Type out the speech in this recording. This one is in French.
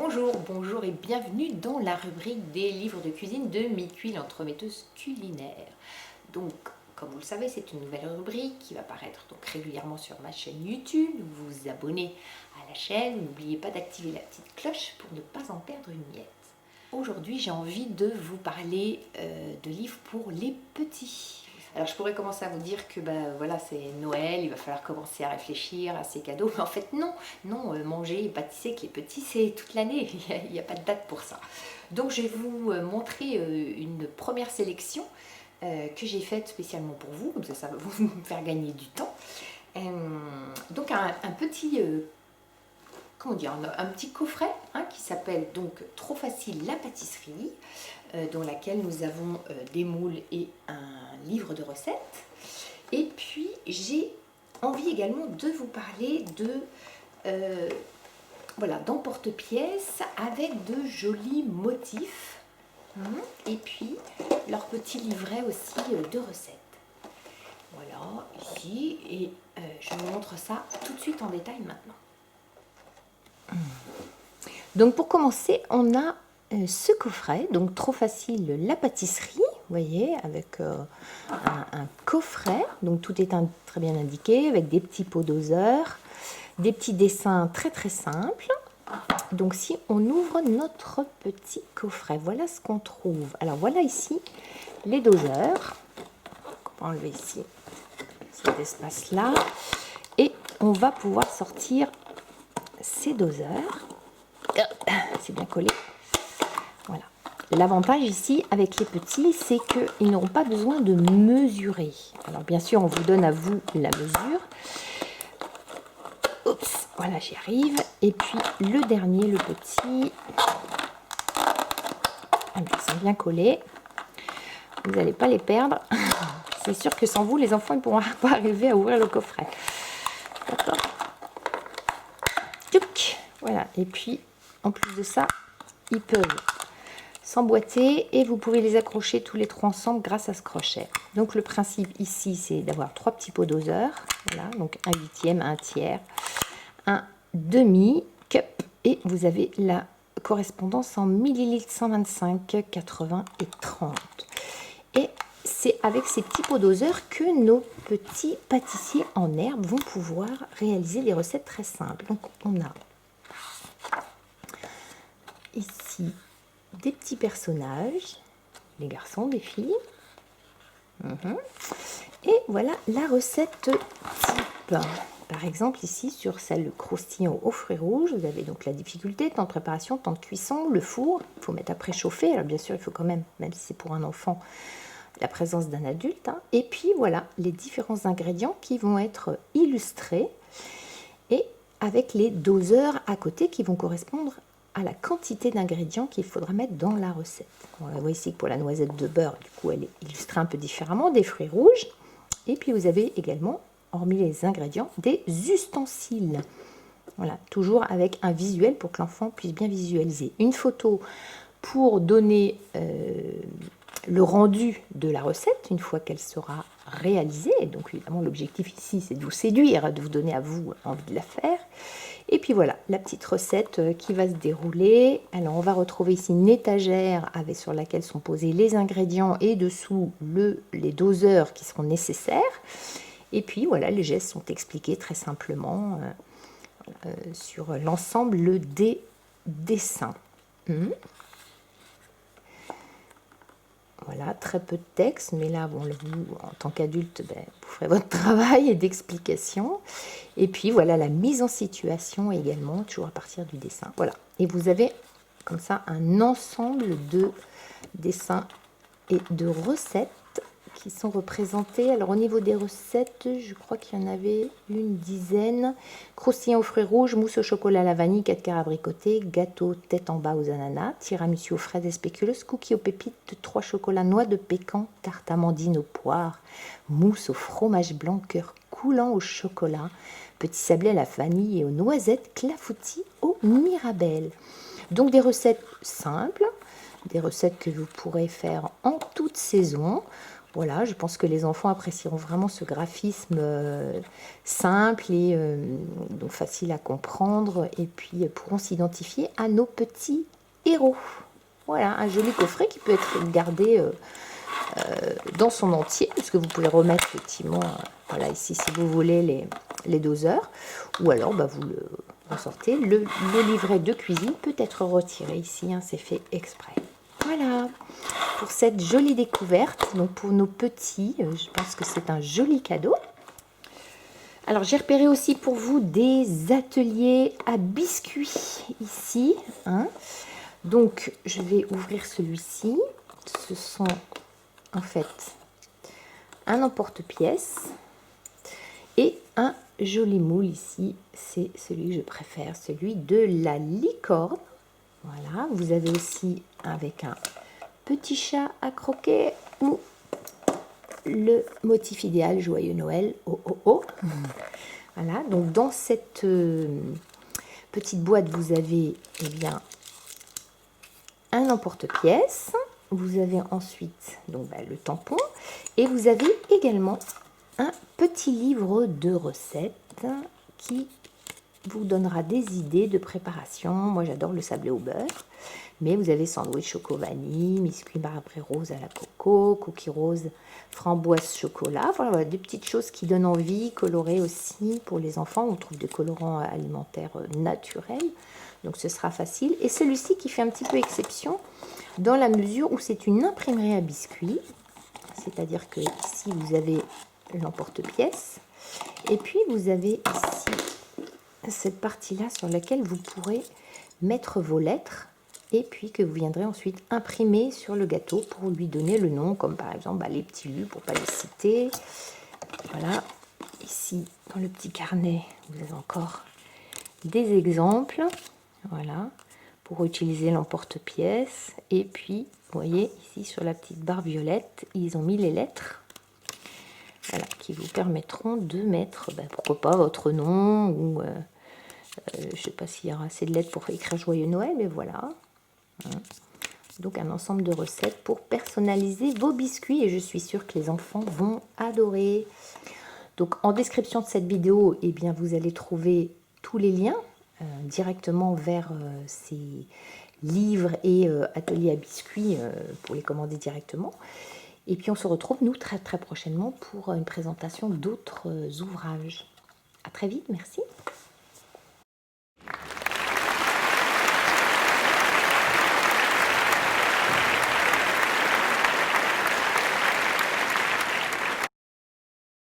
Bonjour, bonjour et bienvenue dans la rubrique des livres de cuisine de Micuit, l'entremetteuse culinaire. Donc, comme vous le savez, c'est une nouvelle rubrique qui va paraître donc régulièrement sur ma chaîne YouTube. Vous vous abonnez à la chaîne, n'oubliez pas d'activer la petite cloche pour ne pas en perdre une miette. Aujourd'hui, j'ai envie de vous parler de livres pour les petits. Alors je pourrais commencer à vous dire que voilà, c'est Noël, il va falloir commencer à réfléchir à ces cadeaux, mais en fait non, manger et pâtisser avec les petits c'est toute l'année, il n'y a pas de date pour ça. Donc je vais vous montrer une première sélection que j'ai faite spécialement pour vous, comme ça va vous faire gagner du temps. Donc un petit... comment dire, un petit coffret qui s'appelle donc Trop facile la pâtisserie, dans laquelle nous avons des moules et un livre de recettes. Et puis j'ai envie également de vous parler de voilà, d'emporte-pièces avec de jolis motifs, et puis leur petit livret aussi de recettes. Voilà, ici, et je vous montre ça tout de suite en détail maintenant. Donc pour commencer, on a ce coffret, donc Trop facile la pâtisserie, vous voyez, avec un coffret, donc tout est très bien indiqué, avec des petits pots doseurs, des petits dessins très très simples. Donc si on ouvre notre petit coffret, voilà ce qu'on trouve. Alors voilà ici les doseurs, on va enlever ici cet espace-là, et on va pouvoir sortir ces doseurs. C'est bien collé. Voilà. L'avantage ici avec les petits, c'est qu'ils n'auront pas besoin de mesurer. Alors bien sûr, on vous donne à vous la mesure. Oups, voilà, j'y arrive. Et puis le dernier, le petit. Ils sont bien collés. Vous n'allez pas les perdre. C'est sûr que sans vous, les enfants ne pourront pas arriver à ouvrir le coffret. D'accord. Voilà. Et puis, en plus de ça, ils peuvent s'emboîter et vous pouvez les accrocher tous les trois ensemble grâce à ce crochet. Donc le principe ici, c'est d'avoir trois petits pots doseurs. Voilà, donc un huitième, un tiers, un demi cup, et vous avez la correspondance en millilitres, 125, 80 et 30. Et c'est avec ces petits pots doseurs que nos petits pâtissiers en herbe vont pouvoir réaliser des recettes très simples. Donc on a ici des petits personnages, les garçons, les filles. Et voilà la recette type. Par exemple, ici, sur celle croustillant aux fruits rouges, vous avez donc la difficulté, temps de préparation, temps de cuisson, le four, il faut mettre à préchauffer. Alors bien sûr, il faut quand même si c'est pour un enfant, la présence d'un adulte. Et puis voilà, les différents ingrédients qui vont être illustrés et avec les doseurs à côté qui vont correspondre à la quantité d'ingrédients qu'il faudra mettre dans la recette. On la voit ici que pour la noisette de beurre, du coup, elle est illustrée un peu différemment, des fruits rouges. Et puis vous avez également, hormis les ingrédients, des ustensiles. Voilà, toujours avec un visuel pour que l'enfant puisse bien visualiser. Une photo pour donner le rendu de la recette, une fois qu'elle sera réalisée. Et donc évidemment, l'objectif ici, c'est de vous séduire, de vous donner à vous envie de la faire. Et puis voilà, la petite recette qui va se dérouler. Alors on va retrouver ici une étagère sur laquelle sont posés les ingrédients et dessous les doseurs qui seront nécessaires. Et puis voilà, les gestes sont expliqués très simplement sur l'ensemble des dessins. Voilà, très peu de texte, mais là, bon, vous, en tant qu'adulte, vous ferez votre travail d'explication. Et puis, voilà, la mise en situation également, toujours à partir du dessin. Voilà, et vous avez comme ça un ensemble de dessins et de recettes qui sont représentées. Alors, au niveau des recettes, je crois qu'il y en avait une dizaine. Croustillant aux fruits rouges, mousse au chocolat à la vanille, 4 quarts abricoté, gâteau tête en bas aux ananas, tiramisu aux fraises et spéculoos, cookies aux pépites, 3 chocolats noix de pécan, tarte amandine aux poires, mousse au fromage blanc, cœur coulant au chocolat, petit sablé à la vanille et aux noisettes, clafoutis aux mirabelles. Donc des recettes simples, des recettes que vous pourrez faire en toute saison. Voilà, je pense que les enfants apprécieront vraiment ce graphisme simple et donc facile à comprendre, et puis pourront s'identifier à nos petits héros. Voilà, un joli coffret qui peut être gardé dans son entier, puisque vous pouvez remettre effectivement, voilà, ici si vous voulez les doseurs, ou alors vous le ressortez. Le livret de cuisine peut être retiré ici, hein, c'est fait exprès. Voilà pour cette jolie découverte. Donc pour nos petits, je pense que c'est un joli cadeau. Alors j'ai repéré aussi pour vous des ateliers à biscuits ici, hein. Donc je vais ouvrir celui-ci. Ce sont en fait un emporte-pièce et un joli moule ici. C'est celui que je préfère, celui de la licorne. Voilà, vous avez aussi avec un petit chat à croquer ou le motif idéal joyeux Noël. Oh oh oh. Voilà, donc dans cette petite boîte vous avez un emporte-pièce. Vous avez ensuite donc le tampon et vous avez également un petit livre de recettes qui vous donnera des idées de préparation. Moi j'adore le sablé au beurre, mais vous avez sandwich choco vanille, biscuit marbré rose à la coco, cookie rose framboise chocolat. Voilà, des petites choses qui donnent envie, colorées aussi pour les enfants. On trouve des colorants alimentaires naturels, donc ce sera facile. Et celui-ci qui fait un petit peu exception dans la mesure où c'est une imprimerie à biscuits, c'est-à-dire que ici vous avez l'emporte-pièce et puis vous avez ici cette partie-là sur laquelle vous pourrez mettre vos lettres et puis que vous viendrez ensuite imprimer sur le gâteau pour lui donner le nom, comme par exemple les petits lus pour ne pas les citer. Voilà, ici dans le petit carnet vous avez encore des exemples, voilà, pour utiliser l'emporte-pièce. Et puis vous voyez ici sur la petite barre violette ils ont mis les lettres, voilà, qui vous permettront de mettre pourquoi pas votre nom ou je ne sais pas s'il y aura assez de lettres pour écrire joyeux Noël, mais voilà. Donc un ensemble de recettes pour personnaliser vos biscuits et je suis sûre que les enfants vont adorer. Donc en description de cette vidéo, vous allez trouver tous les liens directement vers ces livres et ateliers à biscuits pour les commander directement. Et puis on se retrouve nous très prochainement pour une présentation d'autres ouvrages. À très vite, merci.